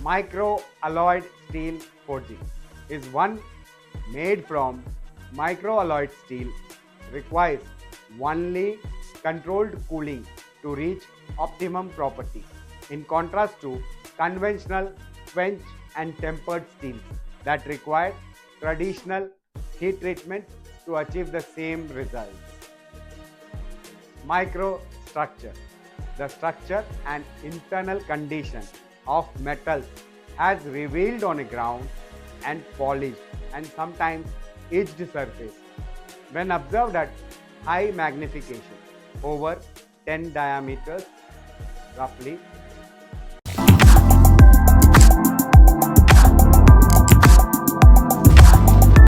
Microalloyed steel forging is one made from microalloyed steel, requires only controlled cooling to reach optimum property, in contrast to conventional quench and tempered steels that require traditional heat treatment to achieve the same results. Microstructure. The structure and internal condition of metals as revealed on a ground and polished and sometimes etched surface. When observed at high magnification over 10 diameters, roughly